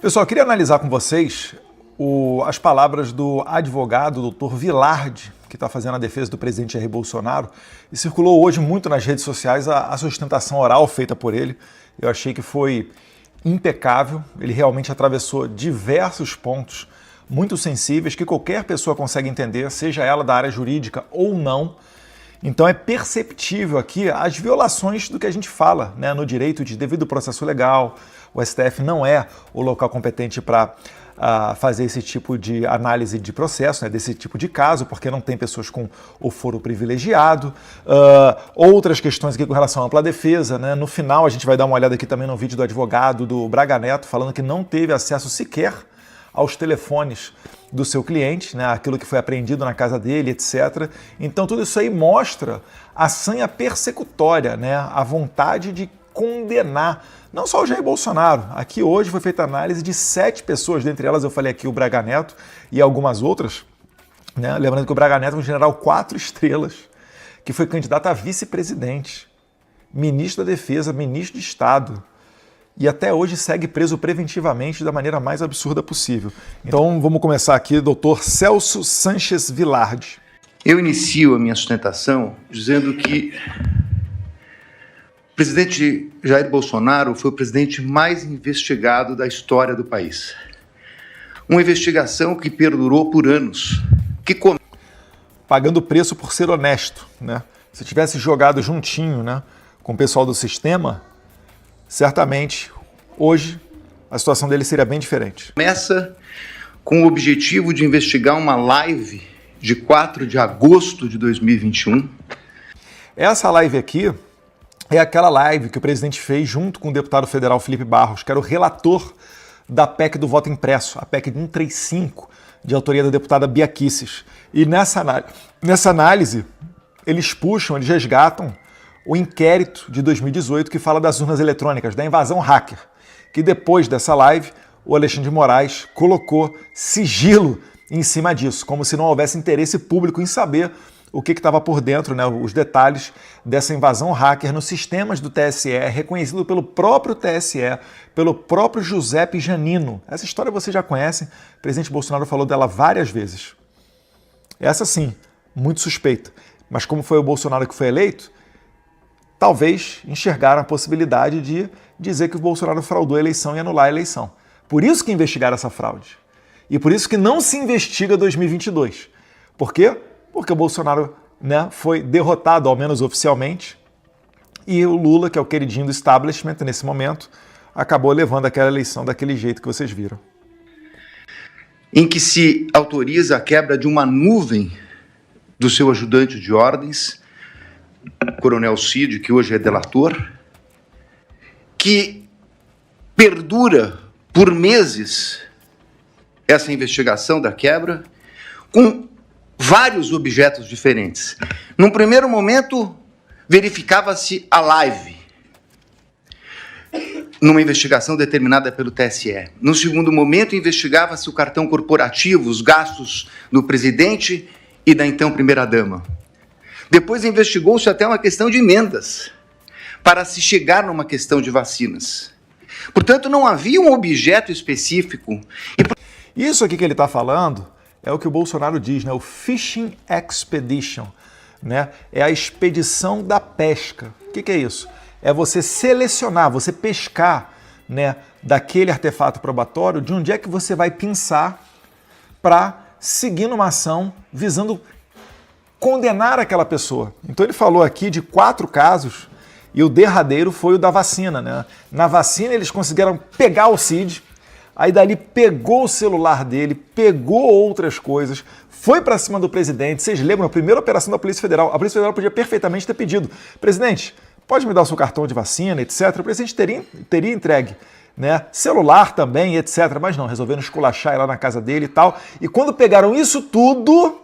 Pessoal, eu queria analisar com vocês as palavras do advogado Dr. Vilardi, que está fazendo a defesa do presidente Jair Bolsonaro, e circulou hoje muito nas redes sociais a sustentação oral feita por ele. Eu achei que foi impecável, ele realmente atravessou diversos pontos muito sensíveis que qualquer pessoa consegue entender, seja ela da área jurídica ou não. Então é perceptível aqui as violações do que a gente fala, né, no direito de devido processo legal. O STF não é o local competente para fazer esse tipo de análise de processo, né, desse tipo de caso, porque não tem pessoas com o foro privilegiado. Outras questões aqui com relação à ampla defesa, né? No final a gente vai dar uma olhada aqui também no vídeo do advogado do Braga Neto, falando que não teve acesso sequer aos telefones do seu cliente, né, aquilo que foi apreendido na casa dele, etc. Então tudo isso aí mostra a sanha persecutória, né, a vontade de condenar não só o Jair Bolsonaro. Aqui hoje foi feita análise de 7 pessoas, dentre elas eu falei aqui o Braga Neto e algumas outras, né? Lembrando que o Braga Neto é um general 4 estrelas, que foi candidato a vice-presidente, ministro da Defesa, ministro de Estado, e até hoje segue preso preventivamente da maneira mais absurda possível. Então vamos começar aqui, doutor Celso Sanches Vilardi. Eu inicio a minha sustentação dizendo que o presidente Jair Bolsonaro foi o presidente mais investigado da história do país. Uma investigação que perdurou por anos. Pagando preço por ser honesto, né? Se tivesse jogado juntinho, né, com o pessoal do sistema, certamente, hoje, a situação dele seria bem diferente. Começa com o objetivo de investigar uma live de 4 de agosto de 2021. Essa live aqui é aquela live que o presidente fez junto com o deputado federal Felipe Barros, que era o relator da PEC do voto impresso, a PEC de 135, de autoria da deputada Bia Kicis. E nessa análise, eles resgatam o inquérito de 2018 que fala das urnas eletrônicas, da invasão hacker, que depois dessa live o Alexandre de Moraes colocou sigilo em cima disso, como se não houvesse interesse público em saber o que estava por dentro, né, os detalhes dessa invasão hacker nos sistemas do TSE, reconhecido pelo próprio TSE, pelo próprio Giuseppe Janino. Essa história vocês já conhecem, o presidente Bolsonaro falou dela várias vezes. Essa sim, muito suspeita, mas como foi o Bolsonaro que foi eleito, talvez enxergaram a possibilidade de dizer que o Bolsonaro fraudou a eleição e anular a eleição. Por isso que investigaram essa fraude. E por isso que não se investiga 2022. Por quê? Porque o Bolsonaro, né, foi derrotado, ao menos oficialmente, e o Lula, que é o queridinho do establishment nesse momento, acabou levando aquela eleição daquele jeito que vocês viram. Em que se autoriza a quebra de uma nuvem do seu ajudante de ordens, Coronel Cid, que hoje é delator, que perdura por meses essa investigação da quebra, com vários objetos diferentes. Num primeiro momento, verificava-se a live, numa investigação determinada pelo TSE. No segundo momento, investigava-se o cartão corporativo, os gastos do presidente e da então primeira-dama. Depois investigou-se até uma questão de emendas, para se chegar numa questão de vacinas. Portanto, não havia um objeto específico. Isso aqui que ele está falando é o que o Bolsonaro diz, né? O Fishing Expedition, né? É a expedição da pesca. O que é isso? É você selecionar, você pescar, né, daquele artefato probatório de onde é que você vai pinçar para seguir numa ação visando condenar aquela pessoa. Então ele falou aqui de 4 casos e o derradeiro foi o da vacina, né? Na vacina eles conseguiram pegar o Cid, aí dali pegou o celular dele, pegou outras coisas, foi para cima do presidente. Vocês lembram, a primeira operação da Polícia Federal, a Polícia Federal podia perfeitamente ter pedido: presidente, pode me dar o seu cartão de vacina, etc. O presidente teria entregue, né? Celular também, etc. Mas não, resolveram esculachar lá na casa dele e tal. E quando pegaram isso tudo,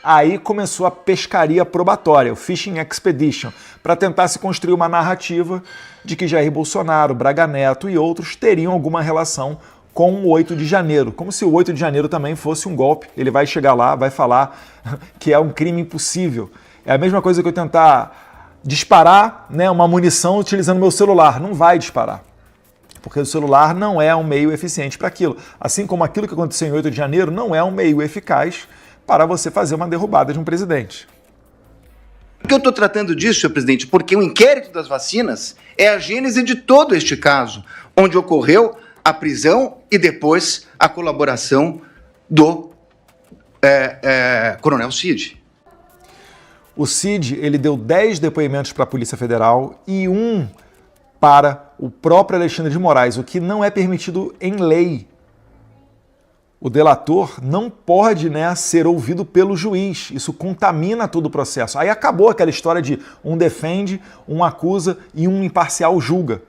aí começou a pescaria probatória, o Fishing Expedition, para tentar se construir uma narrativa de que Jair Bolsonaro, Braga Neto e outros teriam alguma relação com o 8 de janeiro, como se o 8 de janeiro também fosse um golpe. Ele vai chegar lá, vai falar que é um crime impossível. É a mesma coisa que eu tentar disparar, né, uma munição utilizando meu celular. Não vai disparar. porque o celular não é um meio eficiente para aquilo. Assim como aquilo que aconteceu em 8 de janeiro não é um meio eficaz para você fazer uma derrubada de um presidente. Por que eu estou tratando disso, senhor presidente? Porque o inquérito das vacinas é a gênese de todo este caso, onde ocorreu a prisão e depois a colaboração do Coronel Cid. O Cid, ele deu 10 depoimentos para a Polícia Federal e 1 para o próprio Alexandre de Moraes, o que não é permitido em lei. O delator não pode, ser ouvido pelo juiz. Isso contamina todo o processo. Aí acabou aquela história de um defende, um acusa e um imparcial julga.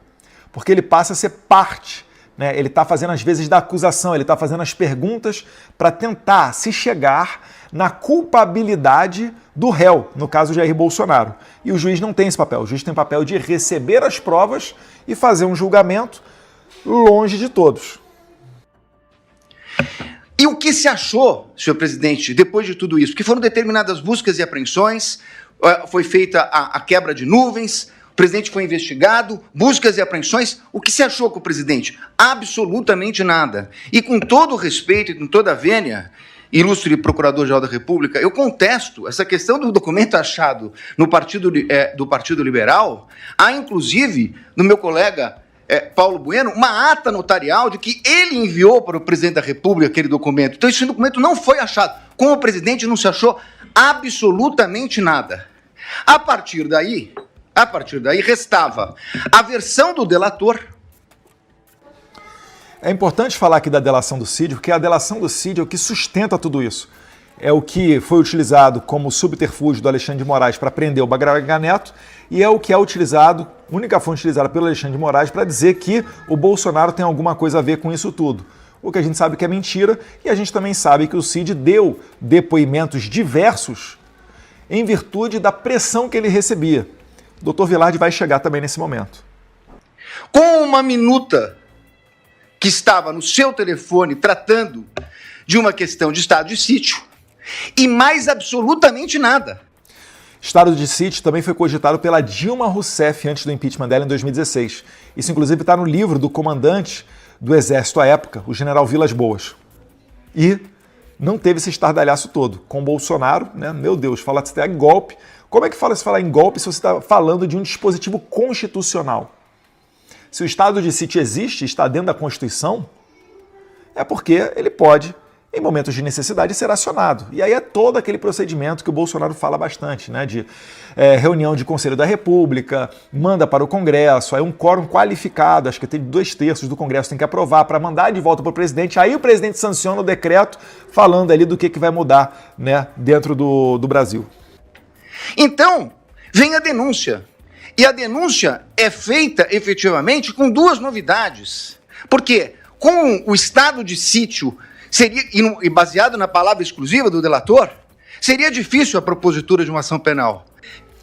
Porque ele passa a ser parte. Ele está fazendo as vezes da acusação, ele está fazendo as perguntas para tentar se chegar na culpabilidade do réu, no caso Jair Bolsonaro. E o juiz não tem esse papel. O juiz tem o papel de receber as provas e fazer um julgamento longe de todos. E o que se achou, senhor presidente, depois de tudo isso? Que foram determinadas buscas e apreensões, foi feita a quebra de nuvens, o presidente foi investigado, buscas e apreensões. O que se achou com o presidente? Absolutamente nada. E com todo o respeito e com toda a vênia, ilustre Procurador-Geral da República, eu contesto essa questão do documento achado no do Partido Liberal. Há, inclusive, no meu colega Paulo Bueno, uma ata notarial de que ele enviou para o presidente da República aquele documento. Então, esse documento não foi achado. Com o presidente não se achou absolutamente nada. A partir daí, restava a versão do delator. É importante falar aqui da delação do Cid, porque a delação do Cid é o que sustenta tudo isso. É o que foi utilizado como subterfúgio do Alexandre de Moraes para prender o Braga Neto e é o que é utilizado, única fonte utilizada pelo Alexandre de Moraes para dizer que o Bolsonaro tem alguma coisa a ver com isso tudo. O que a gente sabe que é mentira e a gente também sabe que o Cid deu depoimentos diversos em virtude da pressão que ele recebia. O Dr. Vilardi vai chegar também nesse momento. Com uma minuta que estava no seu telefone tratando de uma questão de estado de sítio e mais absolutamente nada. Estado de sítio também foi cogitado pela Dilma Rousseff antes do impeachment dela em 2016. Isso, inclusive, está no livro do comandante do Exército à época, o general Vilas Boas. E não teve esse estardalhaço todo. Com Bolsonaro, meu Deus, fala até em golpe. Como é que se falar em golpe se você está falando de um dispositivo constitucional? Se o estado de sítio existe, está dentro da Constituição, é porque ele pode, em momentos de necessidade, ser acionado. E aí é todo aquele procedimento que o Bolsonaro fala bastante, de reunião de Conselho da República, manda para o Congresso, aí um quórum qualificado, acho que tem 2/3 do Congresso tem que aprovar para mandar de volta para o presidente, aí o presidente sanciona o decreto falando ali do que vai mudar dentro do Brasil. Então, vem a denúncia. E a denúncia é feita, efetivamente, com 2 novidades. Porque, com o estado de sítio, e baseado na palavra exclusiva do delator, seria difícil a propositura de uma ação penal.